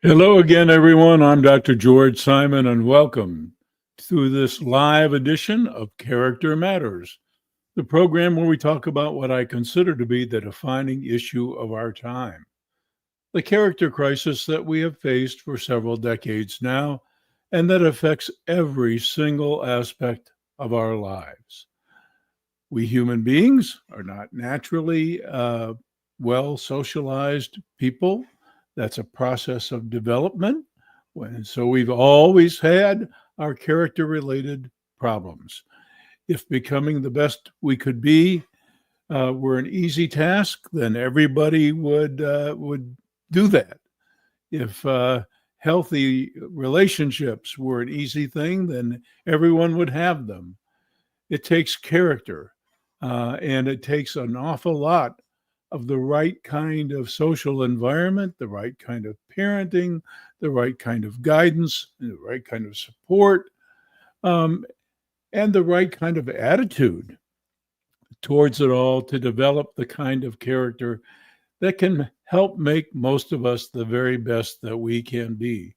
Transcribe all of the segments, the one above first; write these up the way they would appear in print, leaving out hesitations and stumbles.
Hello again, everyone. I'm Dr. George Simon, and welcome to this live edition of Character Matters, the program where we talk about what I consider to be the defining issue of our time, the character crisis that we have faced for several decades now, and that affects every single aspect of our lives. We human beings are not naturally well socialized people. That's a process of development. So we've always had our character related problems. If becoming the best we could be were an easy task, then everybody would do that. If healthy relationships were an easy thing, then everyone would have them. It takes character, and it takes an awful lot of the right kind of social environment, the right kind of parenting, the right kind of guidance, the right kind of support, um, and the right kind of attitude towards it all to develop the kind of character that can help make most of us the very best that we can be.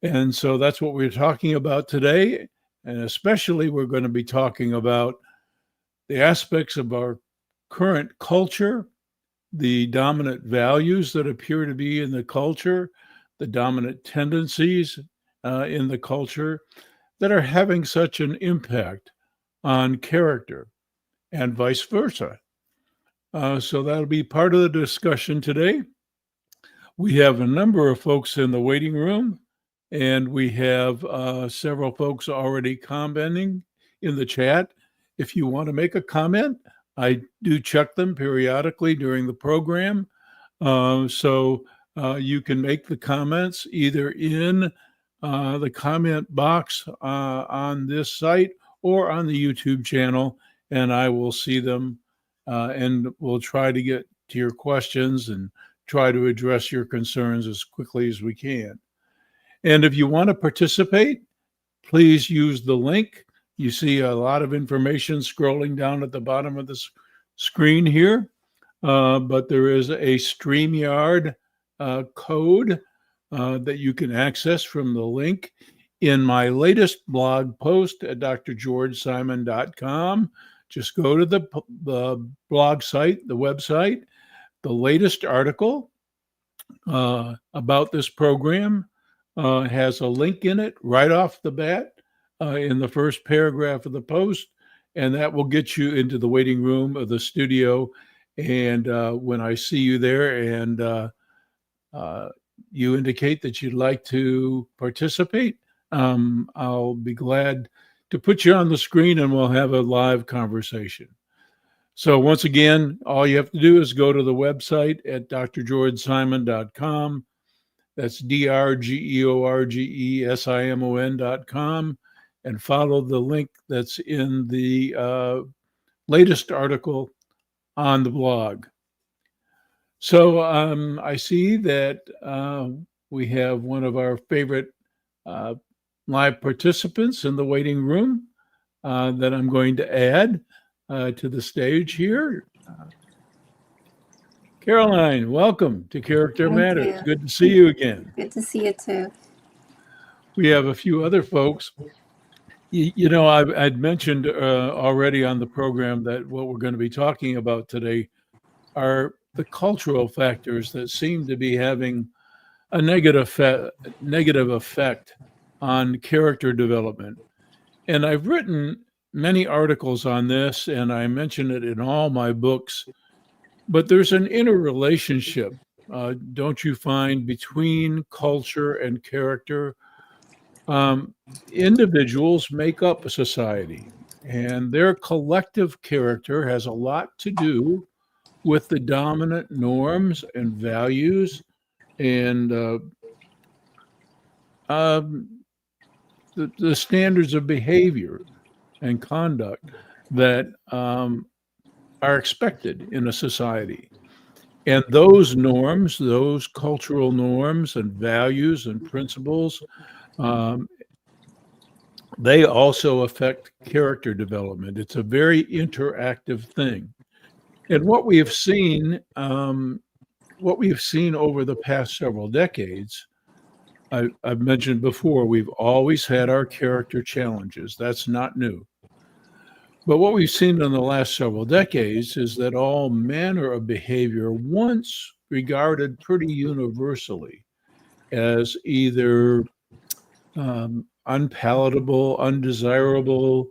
And so that's what we're talking about today. And especially, we're going to be talking about the aspects of our current culture, the dominant values that appear to be in the culture, the dominant tendencies in the culture that are having such an impact on character and vice versa. So that'll be part of the discussion today. We have a number of folks in the waiting room, and we have several folks already commenting in the chat. If you want to make a comment, I do check them periodically during the program. So you can make the comments either in the comment box on this site or on the YouTube channel, and I will see them and we'll try to get to your questions and try to address your concerns as quickly as we can. And if you want to participate, please use the link. You see a lot of information scrolling down at the bottom of the screen here, but there is a StreamYard code that you can access from the link in my latest blog post at drgeorgesimon.com. Just go to the blog site, the website. The latest article about this program has a link in it right off the bat in the first paragraph of the post, and that will get you into the waiting room of the studio. And when I see you there and you indicate that you'd like to participate, I'll be glad to put you on the screen and we'll have a live conversation. So once again, all you have to do is go to the website at drgeorgesimon.com. That's drgeorgesimon.com, and follow the link that's in the latest article on the blog. So I see that we have one of our favorite live participants in the waiting room that I'm going to add to the stage here. Caroline, welcome to Character Matters. Good to see you again. Good to see you too. We have a few other folks. You know, I'd mentioned already on the program that what we're going to be talking about today are the cultural factors that seem to be having a negative effect on character development. And I've written many articles on this, and I mention it in all my books. But there's an interrelationship, don't you find, between culture and character? Individuals make up a society, and their collective character has a lot to do with the dominant norms and values and the standards of behavior and conduct that are expected in a society. And those norms, those cultural norms and values and principles, they also affect character development. It's a very interactive thing. And what we have seen what we've seen over the past several decades, I've mentioned before, we've always had our character challenges. That's not new. But what we've seen in the last several decades is that all manner of behavior, once regarded pretty universally as either unpalatable, undesirable,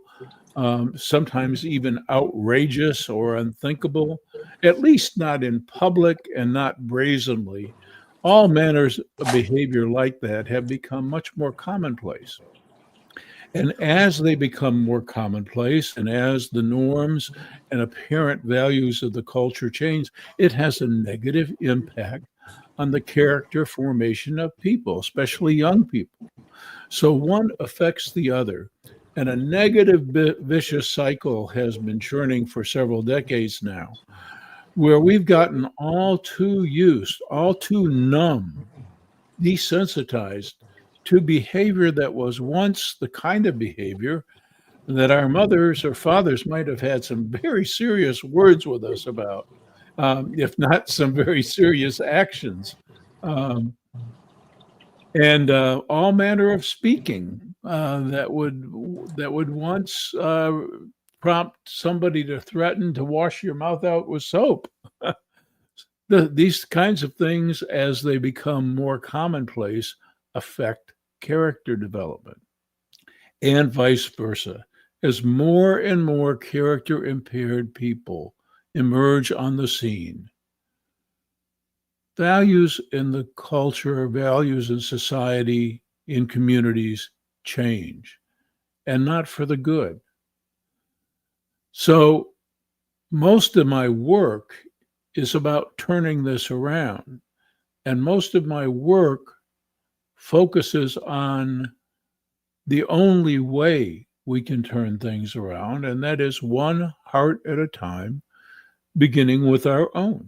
sometimes even outrageous or unthinkable, at least not in public and not brazenly. All manners of behavior like that have become much more commonplace. And as they become more commonplace and as the norms and apparent values of the culture change, it has a negative impact on the character formation of people, especially young people. So one affects the other. And a negative vicious cycle has been churning for several decades now, where we've gotten all too used, all too numb, desensitized to behavior that was once the kind of behavior that our mothers or fathers might have had some very serious words with us about, if not some very serious actions. Um, and all manner of speaking that would once prompt somebody to threaten to wash your mouth out with soap. These kinds of things, as they become more commonplace, affect character development, and vice versa. As more and more character impaired people emerge on the scene, values in the culture, values in society, in communities change, and not for the good. So, most of my work is about turning this around. And most of my work focuses on the only way we can turn things around, and that is one heart at a time, beginning with our own.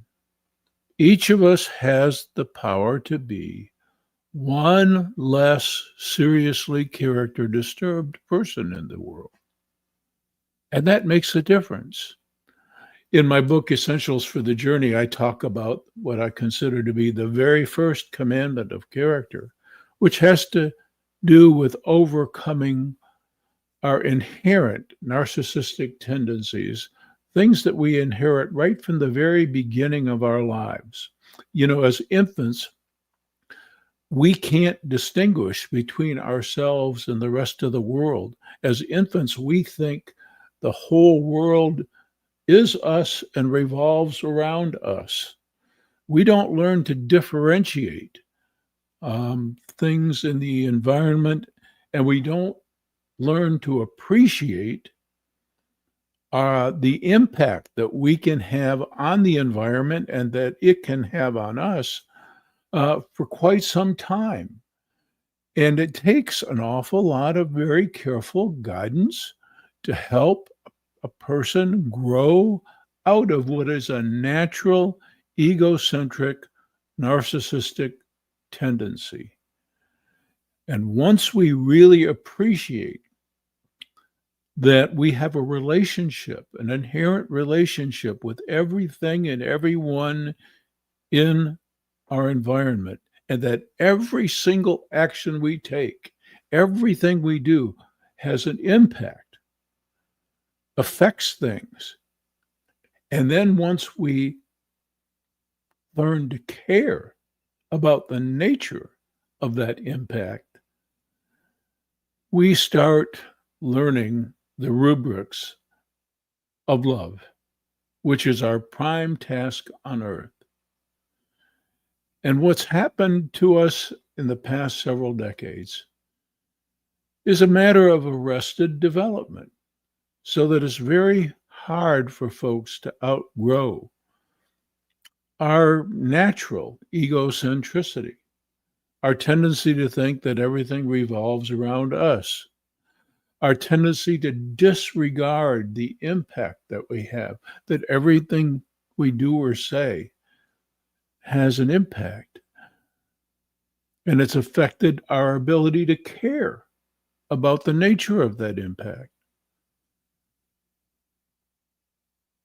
Each of us has the power to be one less seriously character disturbed person in the world. And that makes a difference. In my book, Essentials for the Journey, I talk about what I consider to be the very first commandment of character, which has to do with overcoming our inherent narcissistic tendencies, things that we inherit right from the very beginning of our lives. As infants, we can't distinguish between ourselves and the rest of the world. As infants, we think the whole world is us and revolves around us. We don't learn to differentiate things in the environment, and we don't learn to appreciate the impact that we can have on the environment and that it can have on us for quite some time. And it takes an awful lot of very careful guidance to help a person grow out of what is a natural, egocentric, narcissistic tendency. And once we really appreciate that we have a relationship, an inherent relationship with everything and everyone in our environment, and that every single action we take, everything we do has an impact, affects things. And then once we learn to care about the nature of that impact, we start learning the rubrics of love, which is our prime task on earth. And what's happened to us in the past several decades is a matter of arrested development, so that it's very hard for folks to outgrow our natural egocentricity, our tendency to think that everything revolves around us, our tendency to disregard the impact that we have, that everything we do or say has an impact. And it's affected our ability to care about the nature of that impact.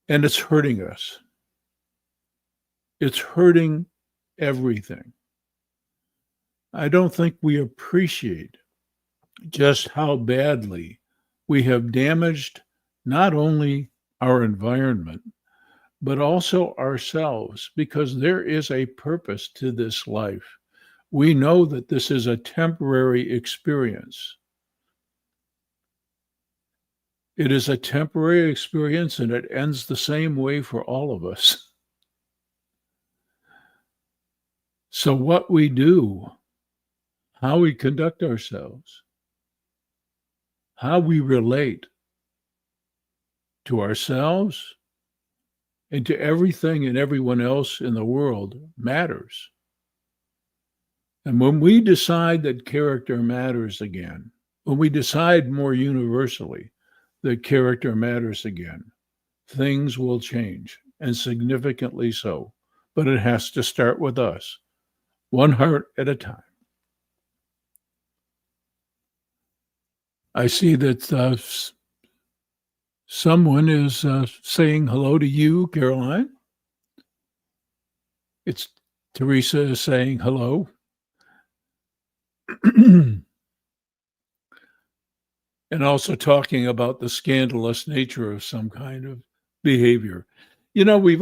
And it's hurting us. It's hurting everything. I don't think we appreciate just how badly we have damaged not only our environment, but also ourselves, because there is a purpose to this life. We know that this is a temporary experience. It is a temporary experience and it ends the same way for all of us. So, what we do, how we conduct ourselves, how we relate to ourselves and to everything and everyone else in the world matters. And when we decide that character matters again, when we decide more universally that character matters again, things will change, and significantly so. But it has to start with us, one heart at a time. I see that someone is saying hello to you, Caroline. It's Teresa is saying hello. And also talking about the scandalous nature of some kind of behavior. You know, we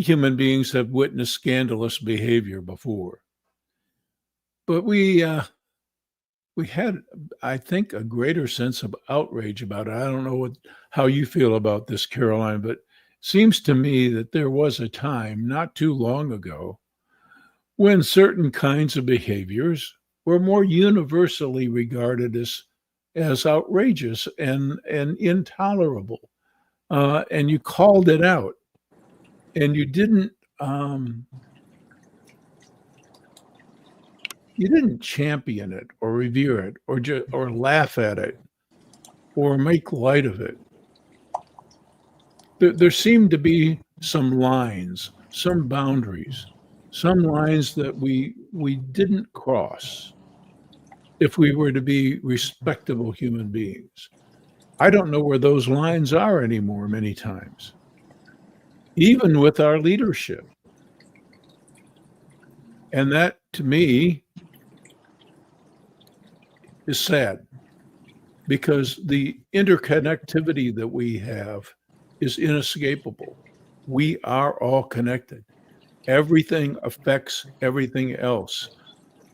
human beings have witnessed scandalous behavior before, but we had, I think, a greater sense of outrage about it. I don't know how you feel about this, Caroline, but it seems to me that there was a time not too long ago when certain kinds of behaviors were more universally regarded as outrageous and intolerable, and you called it out, and you didn't champion it or revere it or laugh at it or make light of it. There seemed to be some lines, some boundaries, some lines that we didn't cross if we were to be respectable human beings. I don't know where those lines are anymore many times, even with our leadership. And that, to me, is sad because the interconnectivity that we have is inescapable. We are all connected. Everything affects everything else.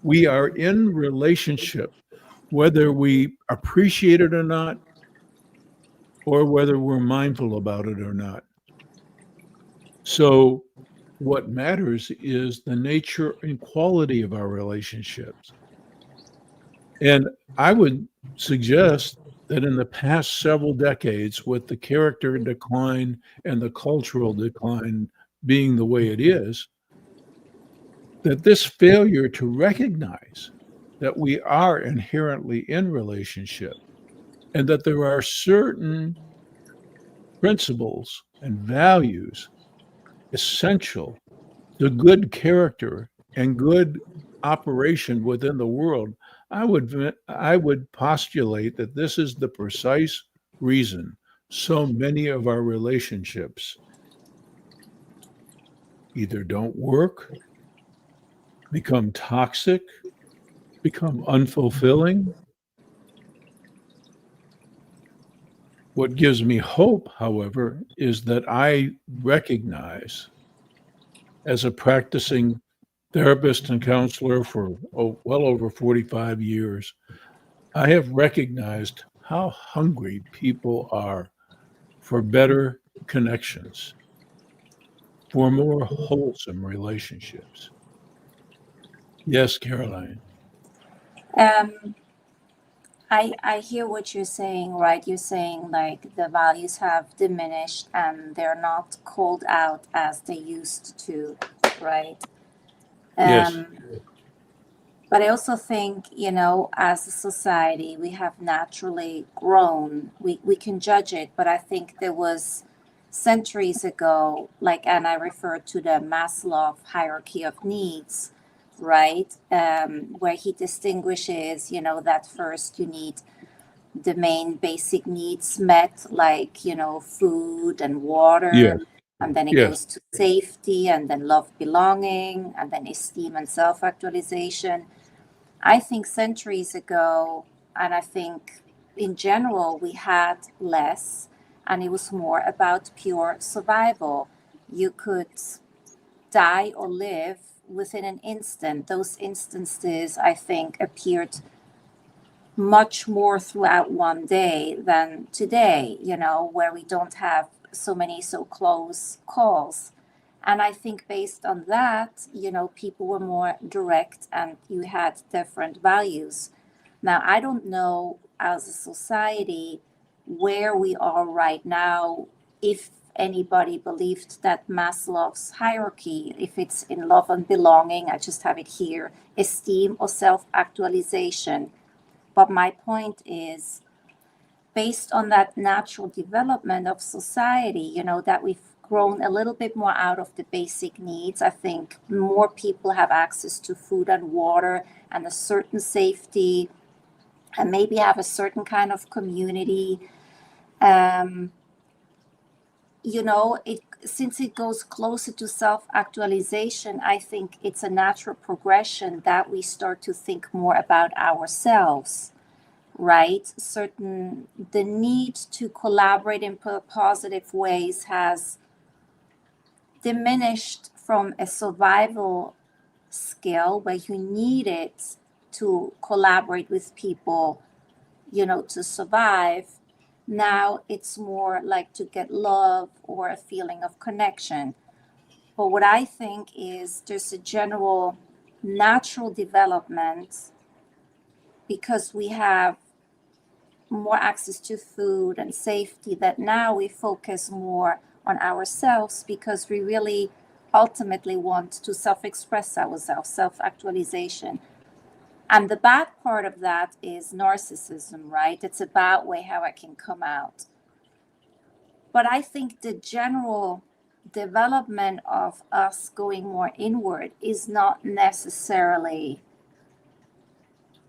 We are in relationship, whether we appreciate it or not, or whether we're mindful about it or not. So, what matters is the nature and quality of our relationships. And I would suggest that in the past several decades, with the character decline and the cultural decline being the way it is, that this failure to recognize that we are inherently in relationship and that there are certain principles and values essential to good character and good operation within the world, I would postulate that this is the precise reason so many of our relationships either don't work, become toxic, become unfulfilling. What gives me hope, however, is that I recognize, as a practicing therapist and counselor for well over 45 years, I have recognized how hungry people are for better connections, for more wholesome relationships. Yes, Caroline. Um, I hear what you're saying, right? You're saying like the values have diminished and they're not called out as they used to, right? Yes. Um, but I also think, as a society, we have naturally grown. We can judge it, but I think there was centuries ago, like, and I refer to the Maslow hierarchy of needs, right? Where he distinguishes, that first you need the main basic needs met, like, food and Yes. water. and then it Yes. goes to safety, and then love, belonging, and then esteem and self actualization. I think centuries ago, and I think in general, we had less, and it was more about pure survival. You could die or live within an instant. Those instances, I think, appeared much more throughout one day than today, where we don't have so many so close calls. And I think based on that, people were more direct and you had different values. Now, I don't know as a society where we are right now, if anybody believed that Maslow's hierarchy, if it's in love and belonging, I just have it here, esteem or self actualization. But my point is, based on that natural development of society, that we've grown a little bit more out of the basic needs. I think more people have access to food and water and a certain safety, and maybe have a certain kind of community. Um, since it goes closer to self actualization, I think it's a natural progression that we start to think more about ourselves, right? The need to collaborate in positive ways has diminished from a survival skill where you need it to collaborate with people, to survive. Now it's more like to get love or a feeling of connection. But what I think is there's a general natural development because we have more access to food and safety, that now we focus more on ourselves because we really ultimately want to self-express ourselves, self-actualization. And the bad part of that is narcissism, right? It's about way how I can come out. But I think the general development of us going more inward is not necessarily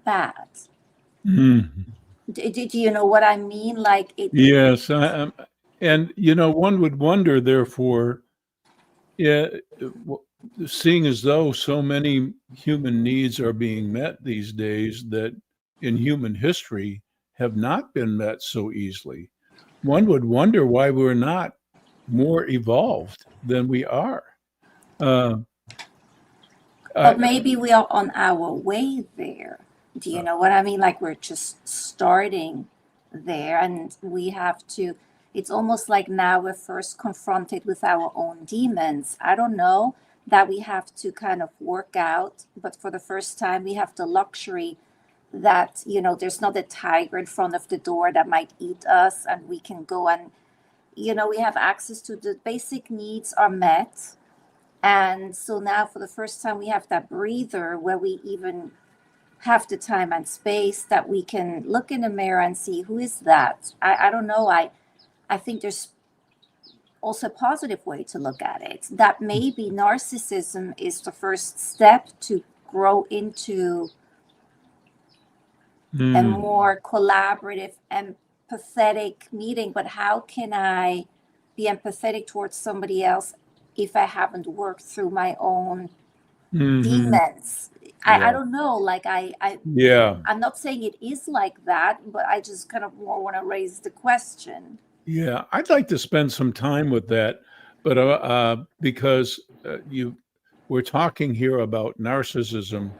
bad. Mhm. Do you know what I mean? Like Yes. And, one would wonder, therefore, yeah, seeing as though so many human needs are being met these days that in human history have not been met so easily, one would wonder why we're not more evolved than we are. Uh, But I, maybe we are on our way there. Do you know what I mean? Like we're just starting there and we have to, it's almost like now we're first confronted with our own demons. I don't know that we have to kind of work out, but for the first time, we have the luxury that, there's not a tiger in front of the door that might eat us and we can go and, we have access to the basic needs are met, and so now, for the first time, we have that breather where we even have the time and space that we can look in the mirror and see who is that. I don't know. I think there's also a positive way to look at it. That maybe narcissism is the first step to grow into a mm, more collaborative, empathetic meeting. But how can I be empathetic towards somebody else if I haven't worked through my own mhm, demons? I yeah, don't know. Like yeah, I'm not saying it is like that, but I just kind of more want to raise the question. yeah. I'd like to spend some time with that, but because you we're talking here about narcissism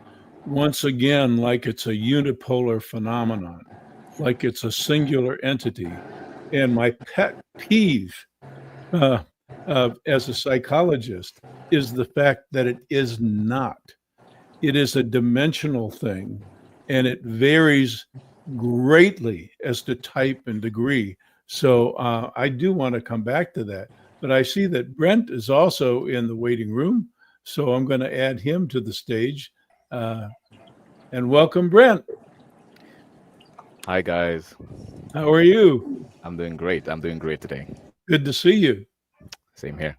once again, like it's a unipolar phenomenon, like it's a singular entity. And my pet peeve uh, as a psychologist is the fact that it is not. It is a dimensional thing, and it varies greatly as to type and degree. So I do want to come back to that. But I see that Brent is also in the waiting room. So I'm going to add him to the stage. Uh, and welcome, Brent. Hi guys, How are you? I'm doing great. I'm doing great today. Good to see you. Same here.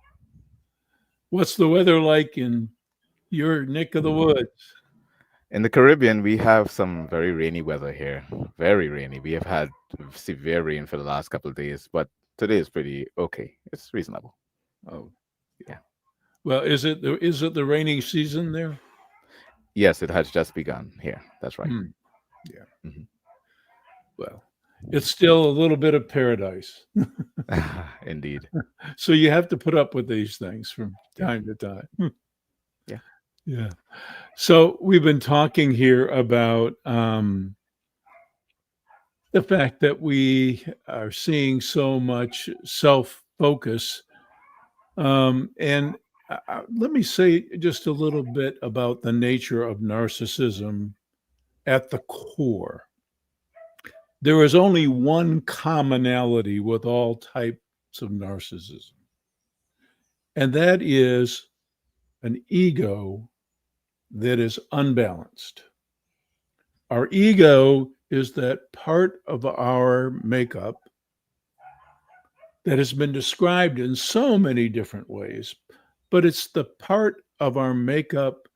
What's the weather like in your neck of the woods? In the Caribbean, we have some very rainy weather here. Very rainy. We have had severe rain for the last couple of days, but today is pretty okay. It's reasonable. Oh, Yeah. well, is it the rainy season there? Yes, it has just begun here. That's right. Hmm. Yeah. Mhm. Well, it's still a little bit of paradise. Indeed. So you have to put up with these things from Yeah. time to time. Yeah. Yeah. So we've been talking here about the fact that we are seeing so much self focus. And let me say just a little bit about the nature of narcissism at the core. There is only one commonality with all types of narcissism, and that is an ego that is unbalanced. Our ego is that part of our makeup that has been described in so many different ways, but it's the part of our makeup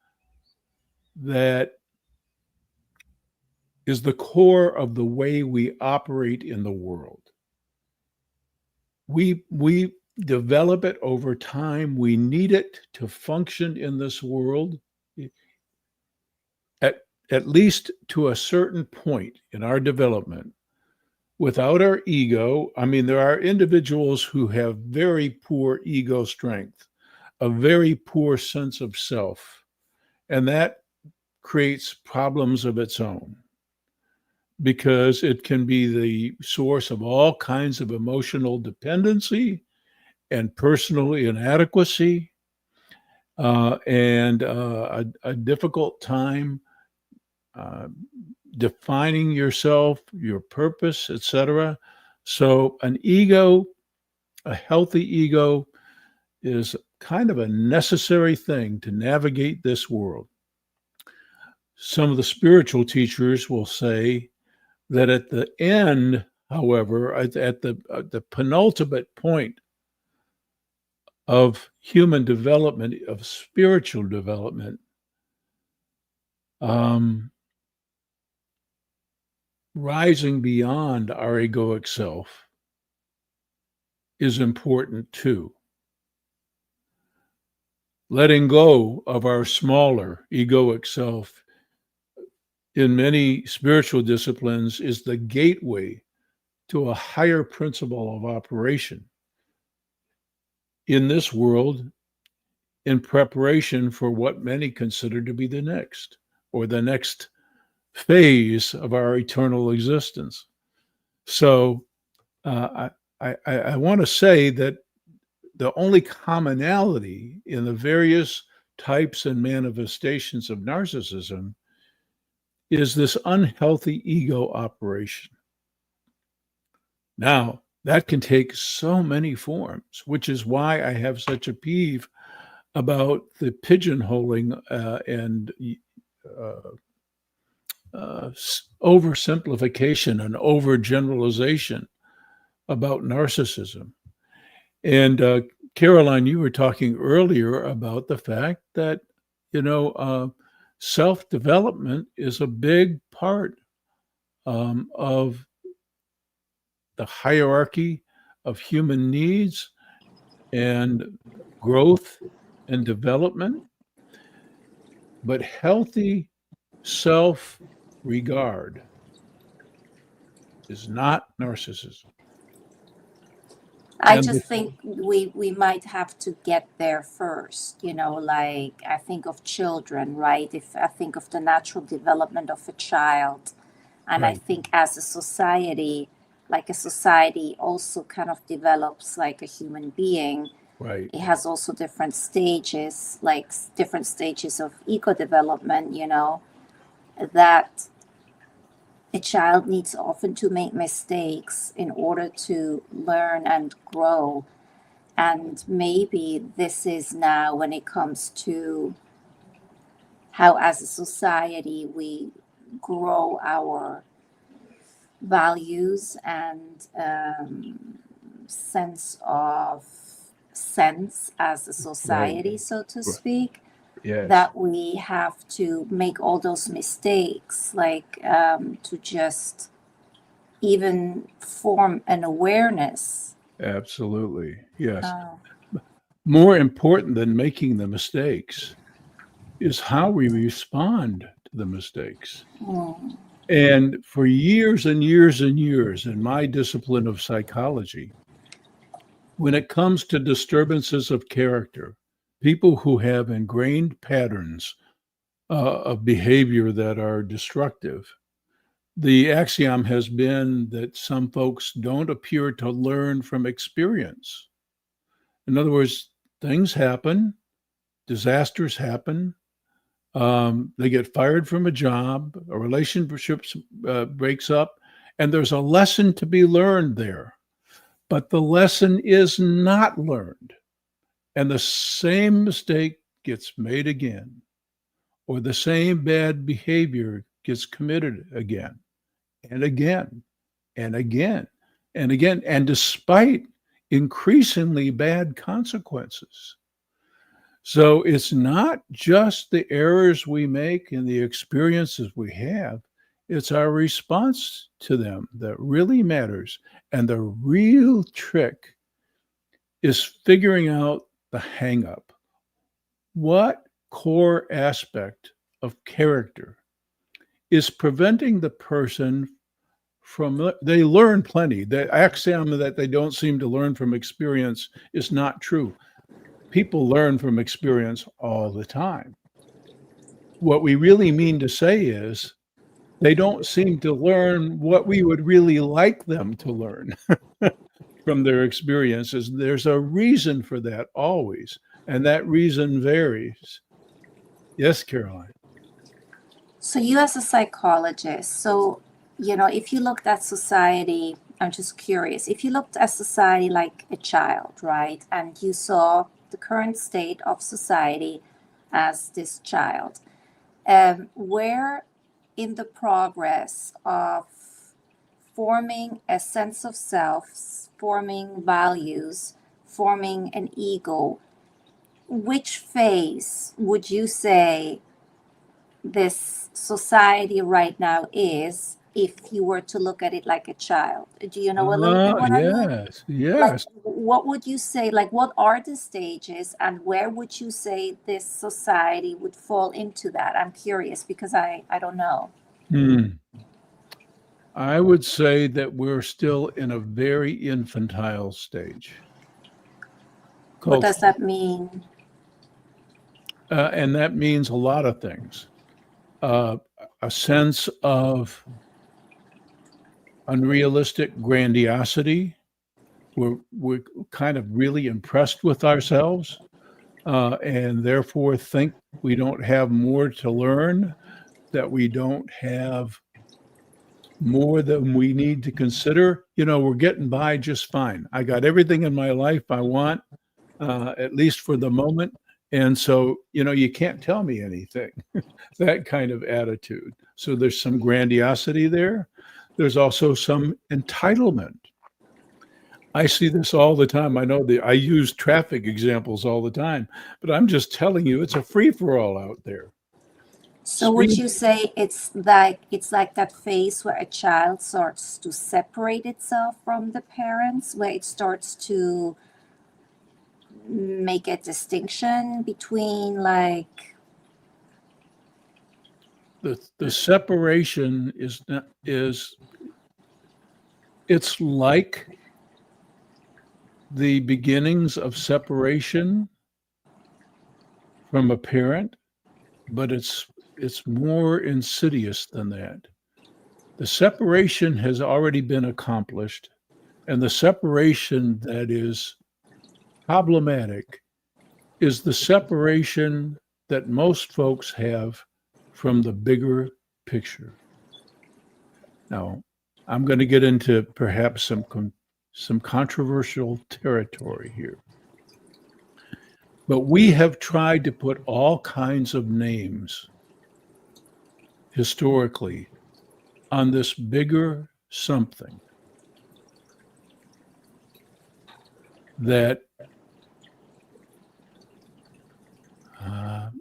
that is the core of the way we operate in the world. We develop it over time. We need it to function in this world at at least to a certain point in our development. Without our ego, I mean, there are individuals who have very poor ego strength, a very poor sense of self, and that creates problems of its own because it can be the source of all kinds of emotional dependency and personal inadequacy and a difficult time uh, defining yourself, your purpose, etc. So, an ego, a healthy ego, is kind of a necessary thing to navigate this world. Some of the spiritual teachers will say that at the end, however, at the penultimate point of human development, of spiritual development, um, rising beyond our egoic self is important too. Letting go of our smaller egoic self in many spiritual disciplines is the gateway to a higher principle of operation in this world in preparation for what many consider to be the next or the next phase of our eternal existence. So I want to say that the only commonality in the various types and manifestations of narcissism is this unhealthy ego operation. Now, that can take so many forms, which is why I have such a peeve about the pigeonholing and uh, oversimplification and overgeneralization about narcissism. And Caroline, you were talking earlier about the fact that, self development is a big part of the hierarchy of human needs and growth and development. But healthy self regard is not narcissism. I And just think we might have to get there first, like I think of children, right? If I think of the natural development of a child, and I right, think as a society, like a society also kind of develops like a human being. right, It has also different stages, like different stages of ego development, that a child needs often to make mistakes in order to learn and grow. And maybe this is now when it comes to how, as a society, we grow our values and sense of sense as a right, society, so to right. speak, Yes, that we have to make all those mistakes, like to just even form an awareness. absolutely. Yes. Uh, More important than making the mistakes is how we respond to the mistakes. Mm. And for years and years and years in my discipline of psychology, when it comes to disturbances of character, people who have ingrained patterns of behavior that are destructive, the axiom has been that some folks don't appear to learn from experience. In other words, things happen, disasters happen, they get fired from a job, a relationship breaks up, and there's a lesson to be learned there. But the lesson is not learned, and the same mistake gets made again, or the same bad behavior gets committed again and again and again and again, and despite increasingly bad consequences. So it's not just the errors we make and the experiences we have, it's our response to them that really matters. And the real trick is figuring out the hang up. What core aspect of character is preventing the person from, they learn plenty. The axiom that they don't seem to learn from experience is not true. People learn from experience all the time. What we really mean to say is they don't seem to learn what we would really like them to learn from their experiences. There's a reason for that always, and that reason varies. Yes, Caroline. So you as a psychologist, so if you looked at society, I'm just curious, if you looked at society like a child, right, and you saw the current state of society as this child, where in the progress of forming a sense of self, forming values, forming an ego, which phase would you say this society right now is, if you were to look at it like a child? Do you know a little bit what I mean? Yes, Like, yes. what would you say, like, what are the stages and where would you say this society would fall into that? I'm curious because I don't know. Hmm. I would say that we're still in a very infantile stage What called, does that mean? and that means a lot of things. Uh, a sense of unrealistic grandiosity. We're kind of really impressed with ourselves, and therefore think we don't have more to learn, that we don't have more than we need to consider. We're getting by just fine. I got everything in my life I want, at least for the moment. And so, you can't tell me anything, that kind of attitude. So there's some grandiosity there. There's also some entitlement. I see this all the time. I use traffic examples all the time, but I'm just telling you, it's a free for all out there. So would Speed, you say it's like that phase where a child starts to separate itself from the parents, where it starts to make a distinction between, like, the separation is not, is it's like the beginnings of separation from a parent, but it's more insidious than that. The separation has already been accomplished, and the separation that is problematic is the separation that most folks have from the bigger picture. Now, I'm going to get into perhaps some controversial territory here. But we have tried to put all kinds of names historically on this bigger something that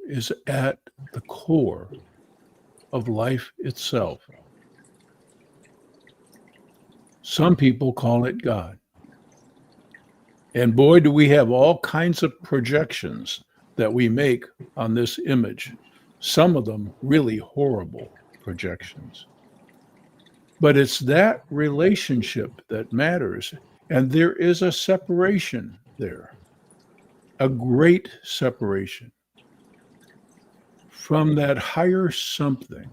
is at the core of life itself. Some people call it God. And boy, do we have all kinds of projections that we make on this image. Some of them really horrible projections. But it's that relationship that matters. And there is a separation there, a great separation from that higher something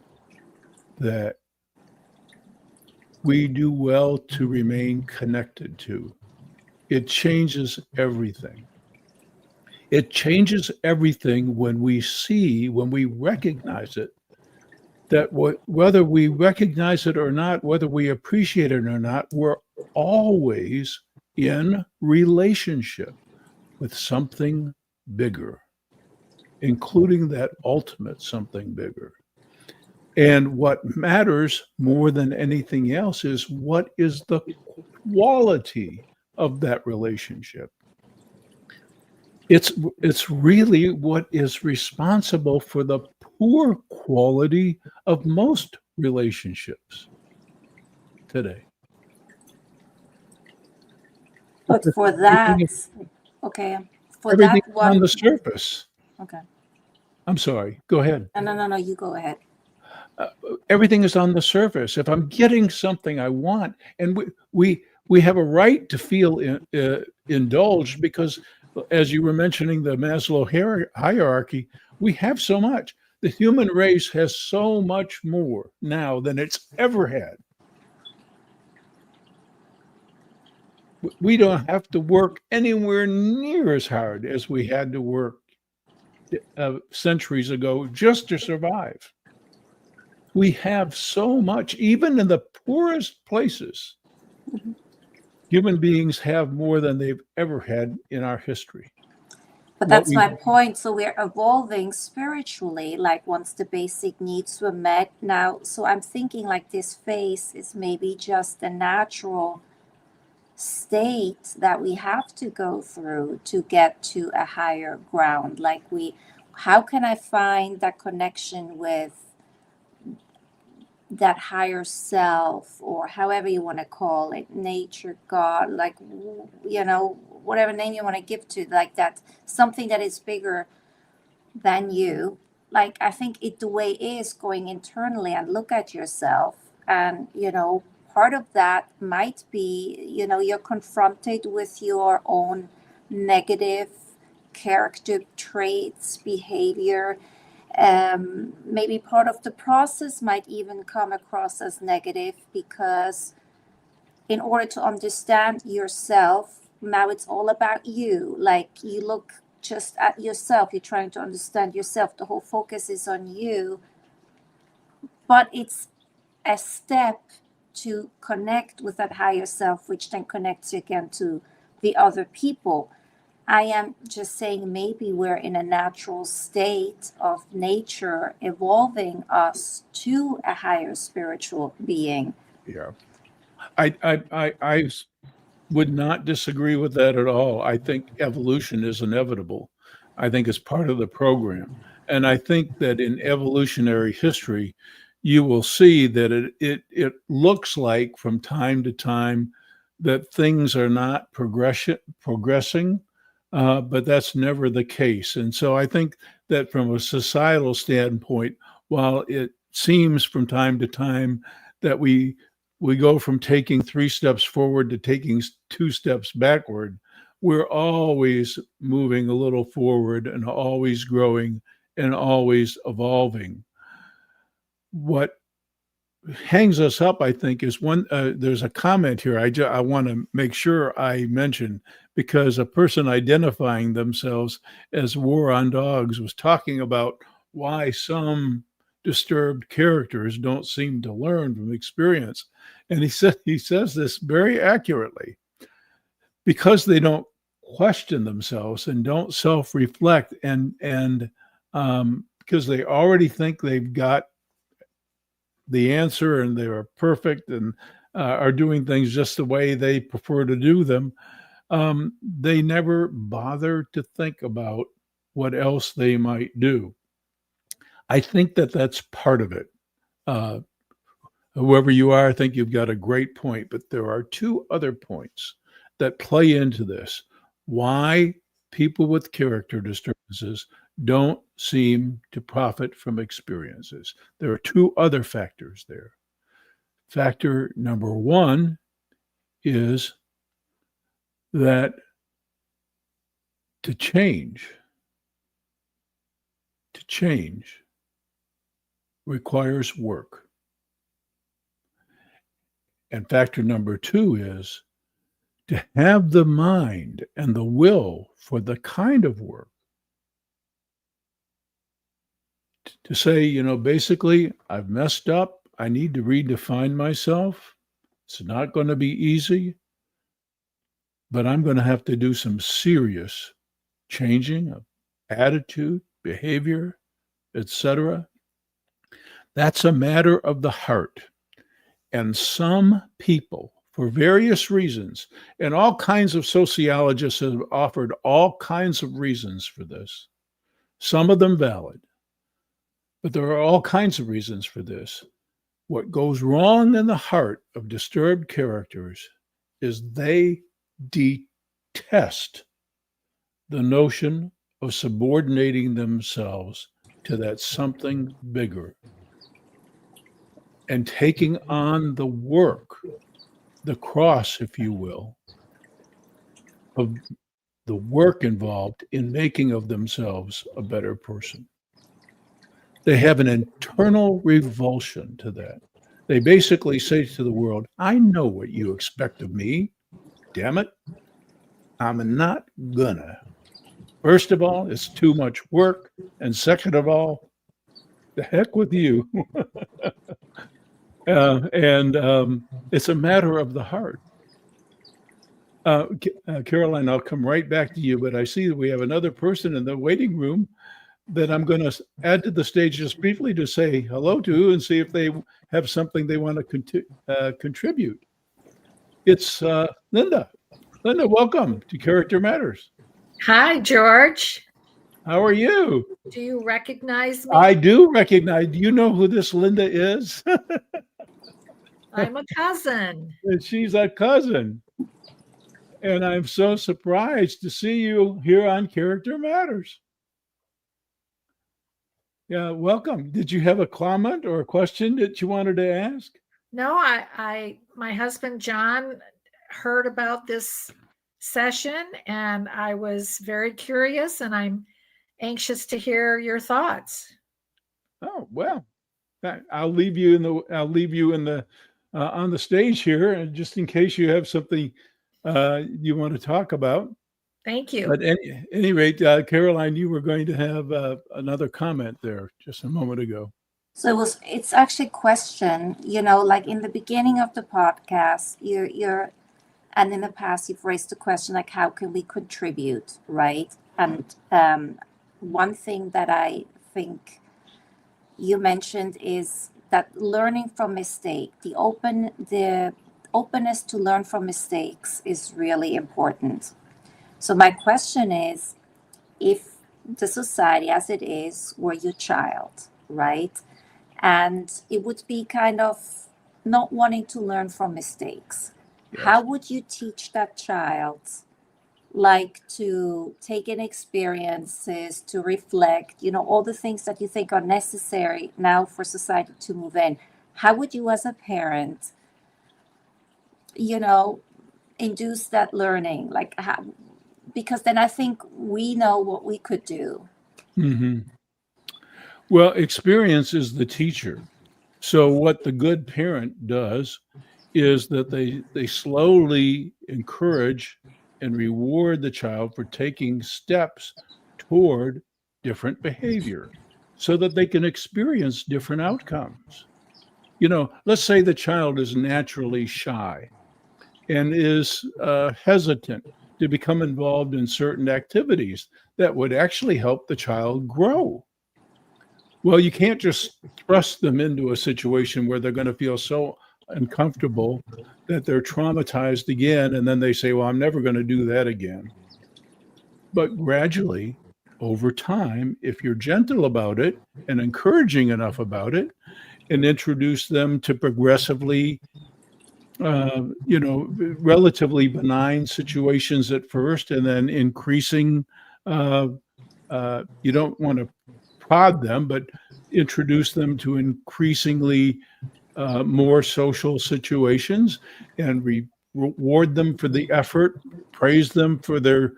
that we do well to remain connected to. It changes everything. It changes everything when we see, when we recognize it, that whether we recognize it or not, whether we appreciate it or not, we're always in relationship with something bigger, including that ultimate something bigger. And what matters more than anything else is what is the quality of that relationship. It's really what is responsible for the poor quality of most relationships today. But for that, okay, for Everything that on one, the surface. okay. I'm sorry. Go ahead. No, you go ahead. Everything is on the surface. If I'm getting something I want, and we have a right to feel indulged because, as you were mentioning, the Maslow hierarchy, we have so much. The human race has so much more now than it's ever had. We don't have to work anywhere near as hard as we had to work centuries ago just to survive. We have so much, even in the poorest places. Mm-hmm. Human beings have more than they've ever had in our history. But that's my point. So we're evolving spiritually, like once the basic needs were met. Now, so I'm thinking like this phase is maybe just a natural state that we have to go through to get to a higher ground. Like how can I find that connection with that higher self, or however you want to call it, nature, God, like, whatever name you want to give to, like that something that is bigger than you. Like, I think the way is going internally and look at yourself, and part of that might be you're confronted with your own negative character traits, behavior. Maybe part of the process might even come across as negative, because in order to understand yourself, now it's all about you. Like, you look just at yourself, you're trying to understand yourself, the whole focus is on you. But it's a step to connect with that higher self, which then connects you again to the other people. I am just saying maybe we're in a natural state of nature evolving us to a higher spiritual being. Yeah. I would not disagree with that at all. I think evolution is inevitable. I think it's part of the program. And I think that in evolutionary history, you will see that it looks like from time to time that things are not progressing, but that's never the case. And so I think that from a societal standpoint, while it seems from time to time that we go from taking 3 steps forward to taking 2 steps backward, we're always moving a little forward and always growing and always evolving. What hangs us up, I think, is there's a comment here I want to make sure I mention, because a person identifying themselves as War on Dogs was talking about why some disturbed characters don't seem to learn from experience. And he says this very accurately: because they don't question themselves and don't self-reflect, and because they already think they've got the answer and they are perfect and are doing things just the way they prefer to do them, they never bother to think about what else they might do. I think that that's part of it. Whoever you are, I think you've got a great point, but there are 2 other points that play into this. why people with character disturbances don't seem to profit from experiences. There are two other factors there. Factor number one is that to change requires work. And factor number two is to have the mind and the will for the kind of work. To say, basically, I've messed up. I need to redefine myself. It's not going to be easy, but I'm going to have to do some serious changing of attitude, behavior, etc. That's a matter of the heart. And some people, for various reasons, and all kinds of sociologists have offered all kinds of reasons for this, some of them valid, but there are all kinds of reasons for this. What goes wrong in the heart of disturbed characters is they detest the notion of subordinating themselves to that something bigger and taking on the work, the cross, if you will, of the work involved in making of themselves a better person. They have an internal revulsion to that. They basically say to the world, I know what you expect of me. Damn it. I'm not gonna. First of all, it's too much work. And second of all, the heck with you. It's a matter of the heart. Caroline, I'll come right back to you, but I see that we have another person in the waiting room that I'm going to add to the stage just briefly to say hello to and see if they have something they want to contribute. It's Linda. Linda, welcome to Character Matters. Hi, George. How are you? Do you recognize me? I do recognize. Do you know who this Linda is? I'm a cousin. She's a cousin. And I'm so surprised to see you here on Character Matters. Yeah, welcome. Did you have a comment or a question that you wanted to ask? No, my husband John heard about this session and I was very curious and I'm anxious to hear your thoughts. Oh, well, I'll leave you in the on the stage here, and just in case you have something you want to talk about. Thank you. But at any rate, Caroline, you were going to have another comment there just a moment ago. So it's actually a question, like in the beginning of the podcast, and in the past, you've raised the question, like, how can we contribute, right? And one thing that I think you mentioned is that learning from mistake, the openness to learn from mistakes is really important. So my question is, if the society as it is were your child, right? And it would be kind of not wanting to learn from mistakes. Yes. How would you teach that child, like, to take in experiences, to reflect, all the things that you think are necessary now for society to move in? How would you as a parent, induce that learning? Like, how? Because then I think we know what we could do. Mm-hmm. Well, experience is the teacher. So what the good parent does is that they slowly encourage and reward the child for taking steps toward different behavior so that they can experience different outcomes. Let's say the child is naturally shy and is hesitant to become involved in certain activities that would actually help the child grow. Well, you can't just thrust them into a situation where they're going to feel so uncomfortable that they're traumatized again, and then they say, well, I'm never going to do that again. But gradually, over time, if you're gentle about it and encouraging enough about it, and introduce them to progressively relatively benign situations at first, and then increasing. Uh, you don't want to prod them, but introduce them to increasingly more social situations, and reward them for the effort, praise them for their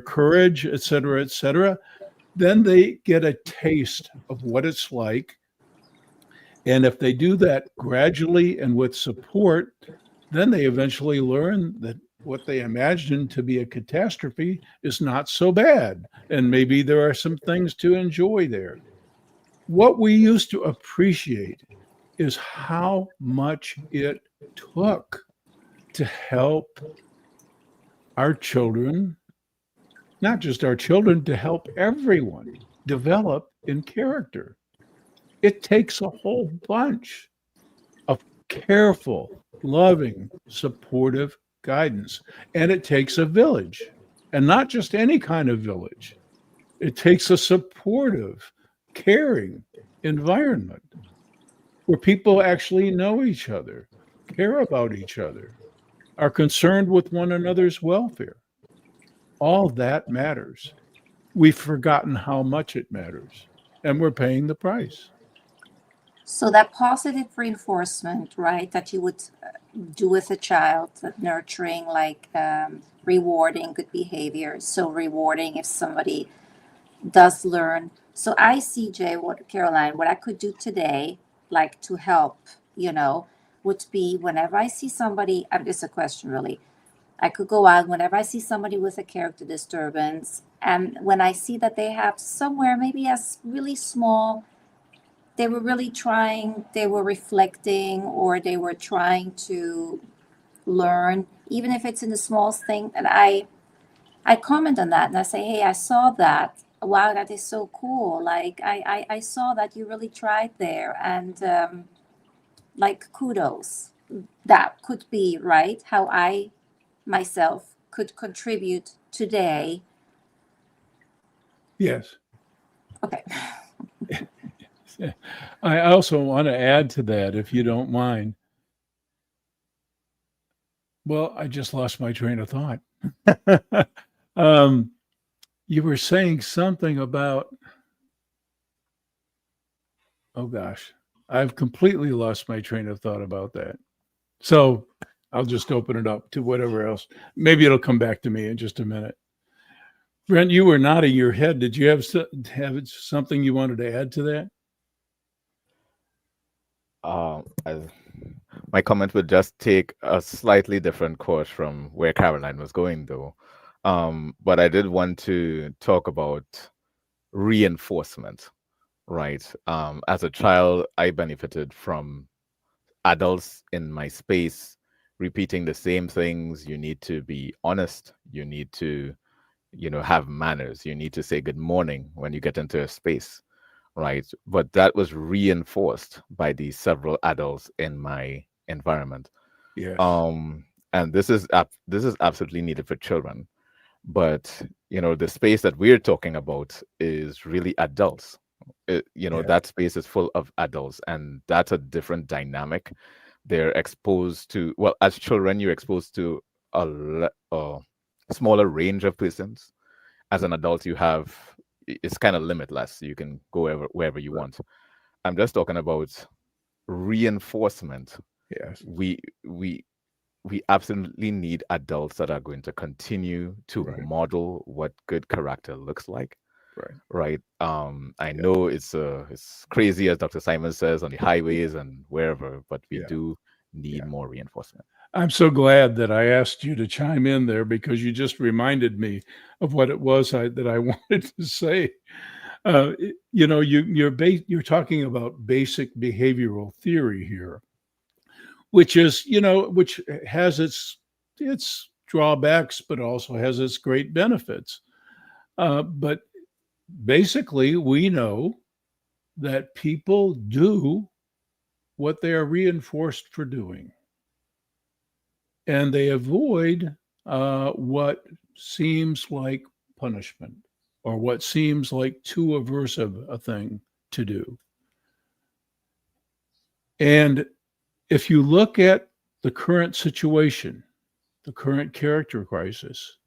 courage, et cetera, et cetera. Then they get a taste of what it's like. And if they do that gradually and with support, then they eventually learn that what they imagined to be a catastrophe is not so bad. And maybe there are some things to enjoy there. What we used to appreciate is how much it took to help our children, not just our children, to help everyone develop in character. It takes a whole bunch of careful, loving, supportive guidance. And it takes a village, and not just any kind of village. It takes a supportive, caring environment where people actually know each other, care about each other, are concerned with one another's welfare. All that matters. We've forgotten how much it matters, and we're paying the price. So that positive reinforcement, right, that you would do with a child, that nurturing, like rewarding good behavior. So rewarding if somebody does learn. So I see, Jay, Caroline, what I could do today, like to help, would be whenever I see somebody, it's a question really. I could go out whenever I see somebody with a character disturbance, and when I see that they have somewhere, maybe as really small, they were really trying, they were reflecting, or they were trying to learn, even if it's in the smallest thing, and I comment on that and I say, hey, I saw that. Wow, that is so cool. Like I saw that you really tried there, and like kudos. That could be right how I myself could contribute today. Yes. Okay. I also want to add to that, if you don't mind. Well, I just lost my train of thought. You were saying something about, oh gosh, I've completely lost my train of thought about that. So I'll just open it up to whatever else. Maybe it'll come back to me in just a minute. Brent, you were nodding your head. Did you have something you wanted to add to that? My comment would just take a slightly different course from where Caroline was going, though. But I did want to talk about reinforcement, right? As a child, I benefited from adults in my space repeating the same things. You need to be honest. You need to, have manners. You need to say good morning when you get into a space, right? But that was reinforced by the several adults in my environment. Yes. And this is absolutely needed for children. But the space that we're talking about is really adults. That space is full of adults, and that's a different dynamic. They're exposed to, well, as children, you're exposed to a smaller range of persons. As an adult, it's kind of limitless. You can go wherever you want. I'm just talking about reinforcement. Yes. We absolutely need adults that are going to continue to model what good character looks like. Right. I know it's crazy, as Dr. Simon says, on the highways and wherever, but we do need more reinforcement. I'm so glad that I asked you to chime in there, because you just reminded me of what it was that I wanted to say. You're talking about basic behavioral theory here, which has its drawbacks, but also has its great benefits. But basically, we know that people do what they are reinforced for doing, and they avoid what seems like punishment, or what seems like too aversive a thing to do. And if you look at the current situation, the current character crisis,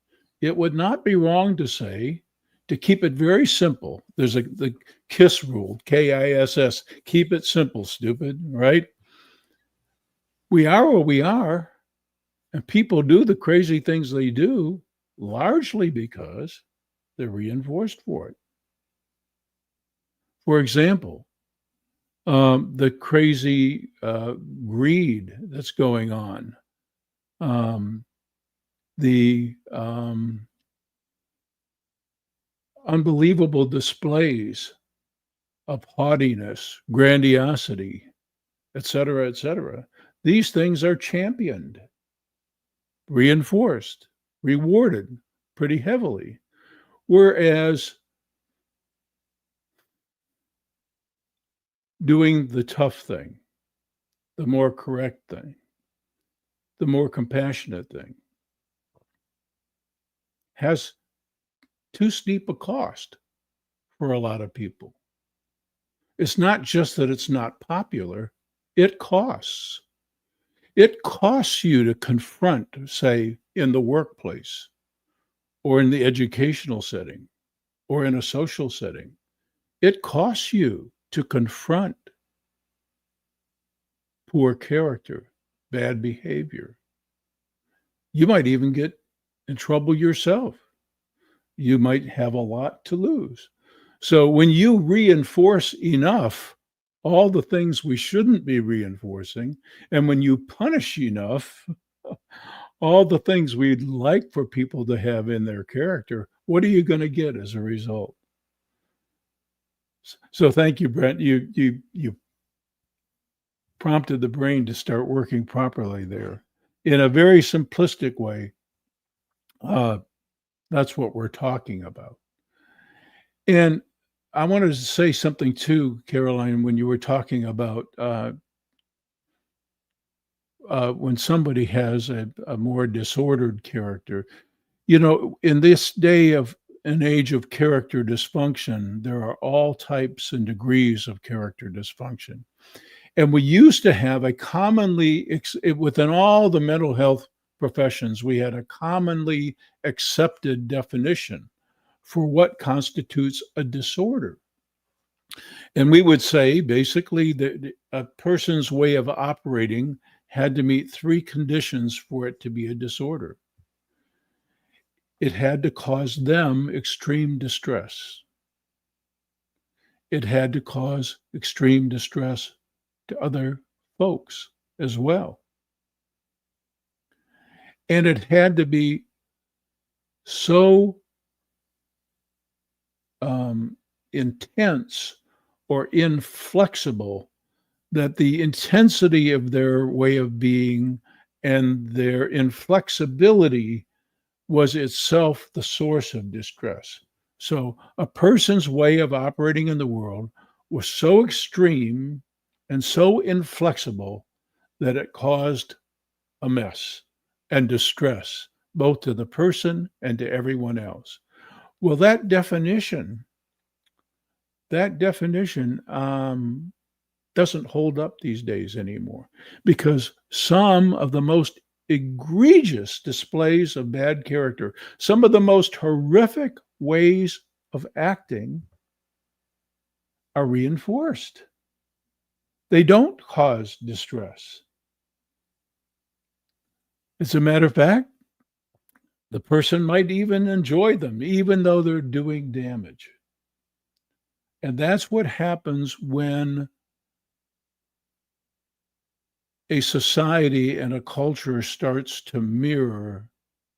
it would not be wrong to say, to keep it very simple, there's the KISS rule, KISS, keep it simple, stupid, right? We are what we are, and people do the crazy things they do largely because they're reinforced for it. For example, the crazy greed that's going on, the unbelievable displays of haughtiness, grandiosity, et cetera, et cetera. These things are championed, reinforced, rewarded pretty heavily. Whereas doing the tough thing, the more correct thing, the more compassionate thing has too steep a cost for a lot of people. It's not just that it's not popular, it costs. It costs you to confront, say, in the workplace or in the educational setting or in a social setting. It costs you to confront poor character, bad behavior. You might even get in trouble yourself. You might have a lot to lose. So when you reinforce enough all the things we shouldn't be reinforcing, and when you punish enough all the things we'd like for people to have in their character, what are you going to get as a result? So thank you, Brent. You prompted the brain to start working properly there. In a very simplistic way, that's what we're talking about. And I wanted to say something too, Caroline, when you were talking about when somebody has a more disordered character. You know, in this day of an age of character dysfunction, there are all types and degrees of character dysfunction. And we used to have a commonly, within all the mental health professions, we had a commonly accepted definition for what constitutes a disorder. And we would say basically that a person's way of operating had to meet three conditions for it to be a disorder. It had to cause them extreme distress. It had to cause extreme distress to other folks as well. And it had to be so intense or inflexible that the intensity of their way of being and their inflexibility was itself the source of distress. So a person's way of operating in the world was so extreme and so inflexible that it caused a mess and distress, both to the person and to everyone else. Well, that definition doesn't hold up these days anymore, because some of the most egregious displays of bad character, some of the most horrific ways of acting are reinforced. They don't cause distress. As a matter of fact, the person might even enjoy them, even though they're doing damage. And that's what happens when a society and a culture starts to mirror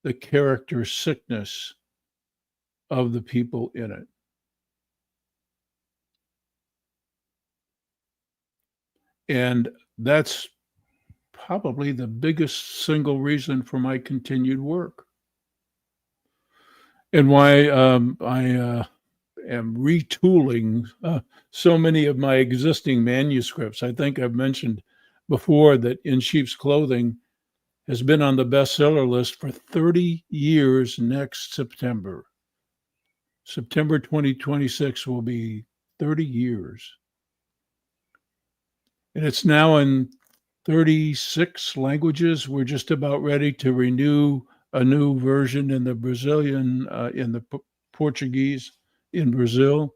the character sickness of the people in it. And that's probably the biggest single reason for my continued work, and why I am retooling so many of my existing manuscripts. I think I've mentioned before that In Sheep's Clothing has been on the bestseller list for 30 years next September. September 2026 will be 30 years. And it's now in 36 languages. We're just about ready to renew a new version in the Brazilian, in the Portuguese in Brazil.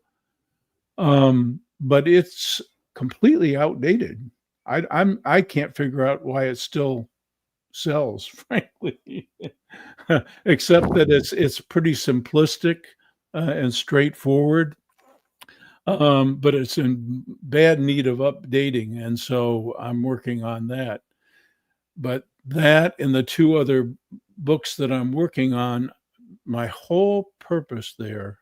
But it's completely outdated. I can't figure out why it still sells, frankly, except that it's pretty simplistic and straightforward. But it's in bad need of updating, and so I'm working on that. But that and the two other books that I'm working on, my whole purpose there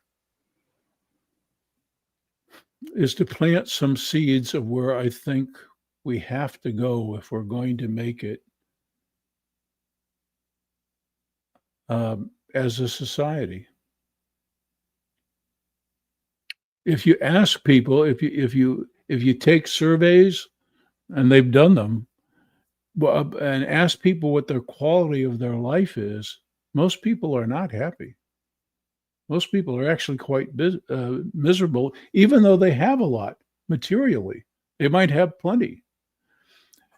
is to plant some seeds of where I think we have to go if we're going to make it as a society. If you ask people, if you take surveys, and they've done them, and ask people what their quality of their life is, most people are not happy. Most people are actually quite miserable, even though they have a lot materially. They might have plenty.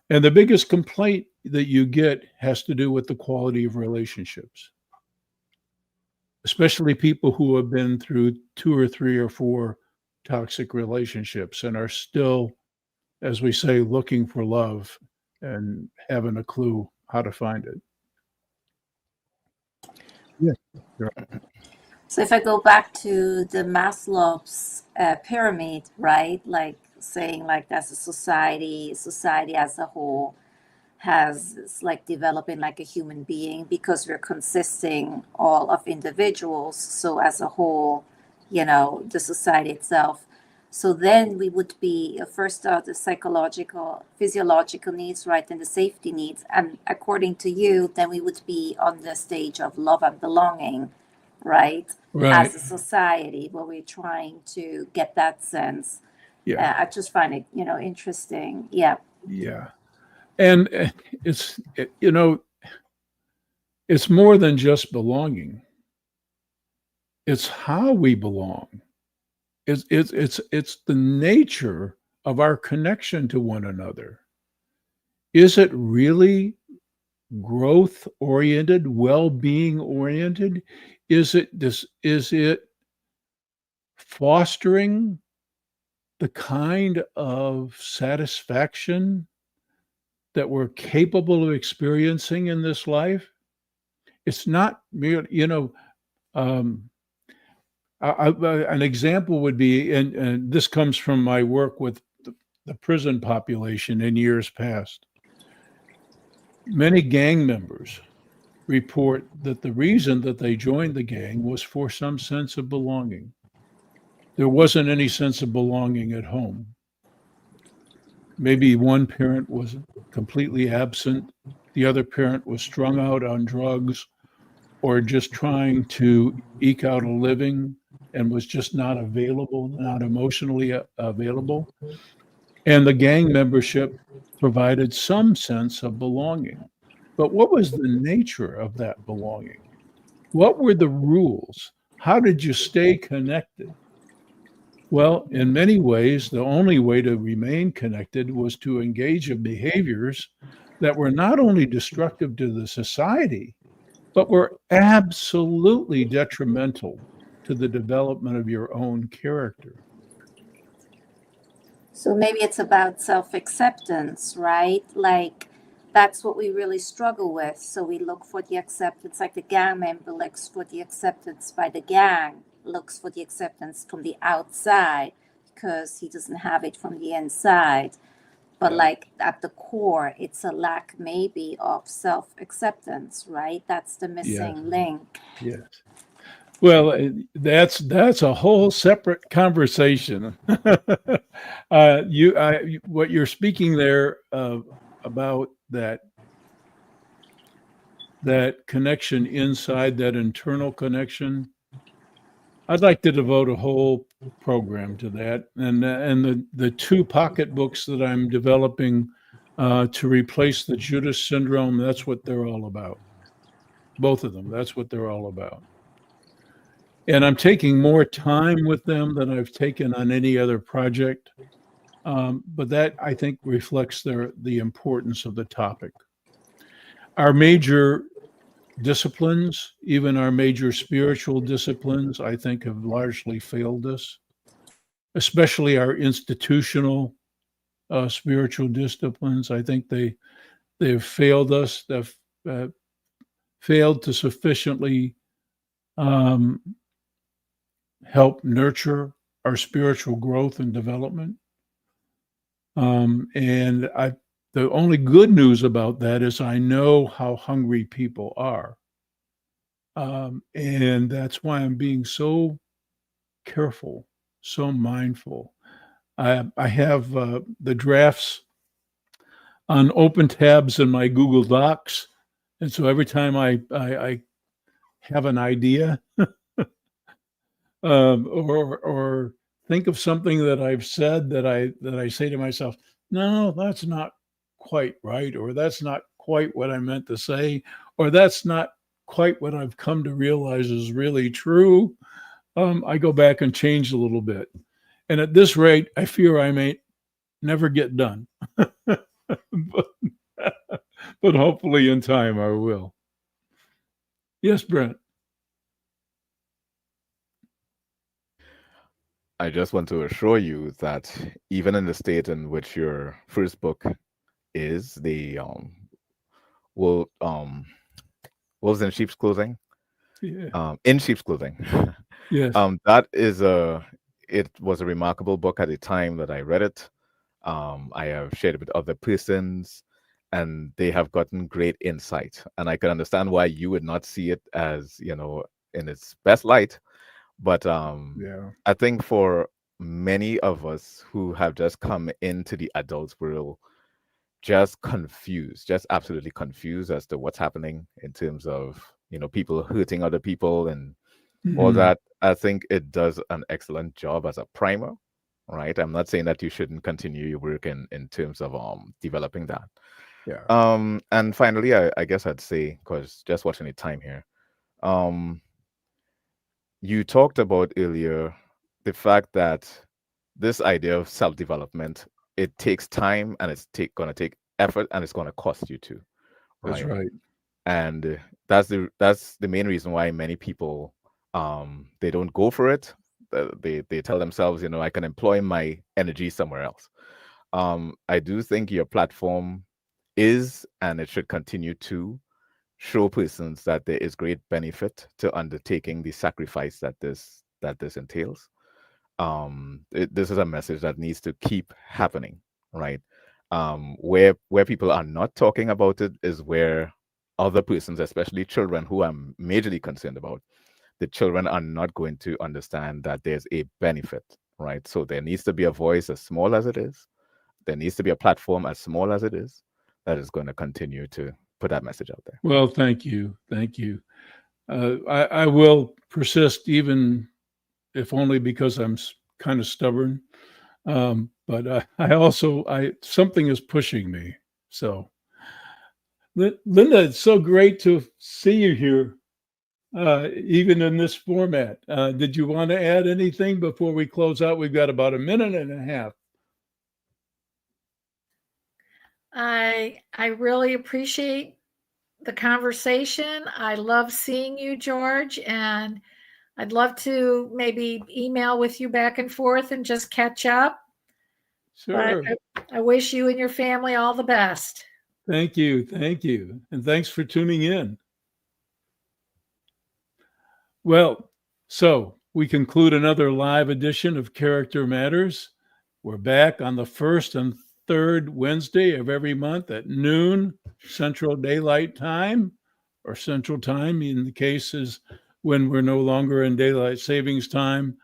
And the biggest complaint that you get has to do with the quality of relationships, especially people who have been through 2 or 3 or 4 toxic relationships and are still, as we say, looking for love and haven't a clue how to find it. Yeah. Sure. So if I go back to the Maslow's pyramid, right? Like saying like that's a society as a whole is like developing like a human being because we're consisting all of individuals. So as a whole, the society itself. So then we would be first the psychological, physiological needs, right? And the safety needs. And according to you, then we would be on the stage of love and belonging, right? Right. As a society where we're trying to get that sense. Yeah. I just find it, interesting. Yeah. Yeah. And it's more than just belonging. It's how we belong. It's the nature of our connection to one another. Is it really growth oriented, well-being oriented? Is it fostering the kind of satisfaction that we're capable of experiencing in this life? It's not merely, an example would be, and this comes from my work with the prison population in years past. Many gang members report that the reason that they joined the gang was for some sense of belonging. There wasn't any sense of belonging at home. Maybe one parent was completely absent, the other parent was strung out on drugs or just trying to eke out a living and was just not available, not emotionally available. And the gang membership provided some sense of belonging. But what was the nature of that belonging? What were the rules? How did you stay connected? Well, in many ways, the only way to remain connected was to engage in behaviors that were not only destructive to the society, but were absolutely detrimental to the development of your own character. So maybe it's about self-acceptance, right? Like that's what we really struggle with. So we look for the acceptance, like the gang member looks for the acceptance by the gang, looks for the acceptance from the outside because he doesn't have it from the inside. But like at the core, it's a lack maybe of self-acceptance, right? That's the missing link. Yes. Well, that's a whole separate conversation. What you're speaking there about that connection inside, that internal connection, I'd like to devote a whole program to that. And the 2 pocketbooks that I'm developing to replace the Judas syndrome, that's what they're all about. Both of them, that's what they're all about. And I'm taking more time with them than I've taken on any other project. But that, I think, reflects the importance of the topic. Our major disciplines, even our major spiritual disciplines, I think have largely failed us, especially our institutional spiritual disciplines. I think they've failed us. They've failed to sufficiently help nurture our spiritual growth and development. And the only good news about that is I know how hungry people are. And that's why I'm being so careful, so mindful. I have the drafts on open tabs in my Google Docs. And so every time I have an idea or think of something that I've said that I say to myself, no, that's not quite right, or that's not quite what I meant to say, or that's not quite what I've come to realize is really true. I go back and change a little bit. And at this rate, I fear I may never get done. but hopefully in time I will. Yes, Brent. I just want to assure you that even in the state in which your first book is, the wolves in sheep's clothing, in sheep's clothing. Yes. It was a remarkable book at the time that I read it. I have shared it with other persons, and they have gotten great insight. And I can understand why you would not see it as, in its best light. But I think for many of us who have just come into the adult world, just absolutely confused as to what's happening in terms of, people hurting other people and all that, I think it does an excellent job as a primer, right? I'm not saying that you shouldn't continue your work in terms of developing that. Yeah. And finally, I guess I'd say, because just watching the time here, you talked about earlier the fact that this idea of self-development, it takes time, and it's going to take effort, and it's going to cost you too. That's right. And that's the main reason why many people they don't go for it. They tell themselves, I can employ my energy somewhere else. I do think your platform is, and it should continue to, show persons that there is great benefit to undertaking the sacrifice that this entails. This is a message that needs to keep happening, right? Where people are not talking about it is where other persons, especially children, who I'm majorly concerned about, the children are not going to understand that there's a benefit, right? So there needs to be a voice, as small as it is. There needs to be a platform, as small as it is, that is going to continue to put that message out there. Well, thank you. I will persist, even if only because I'm kind of stubborn. But something is pushing me. So, Linda, it's so great to see you here, even in this format. Did you want to add anything before we close out? We've got about a minute and a half. I really appreciate the conversation. I love seeing you, George, and I'd love to maybe email with you back and forth and just catch up. Sure. But I wish you and your family all the best. Thank you. And thanks for tuning in. Well, so we conclude another live edition of Character Matters. We're back on the first and third Wednesday of every month at noon Central Daylight Time, or Central Time in the cases when we're no longer in Daylight Savings Time.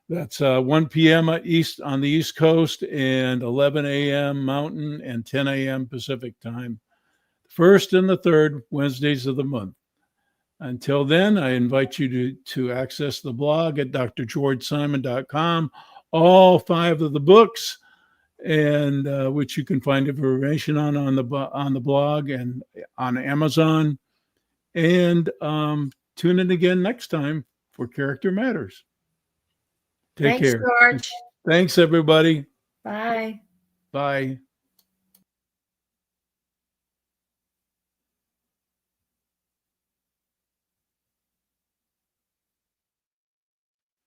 That's 1 p.m. East on the East Coast, and 11 a.m. Mountain and 10 a.m. Pacific Time. First and the third Wednesdays of the month. Until then, I invite you to access the blog at drgeorgesimon.com. All 5 of the books, and which you can find information on the blog and on Amazon. And tune in again next time for Character Matters. Take care. Thanks, George. Thanks, everybody. Bye. Bye.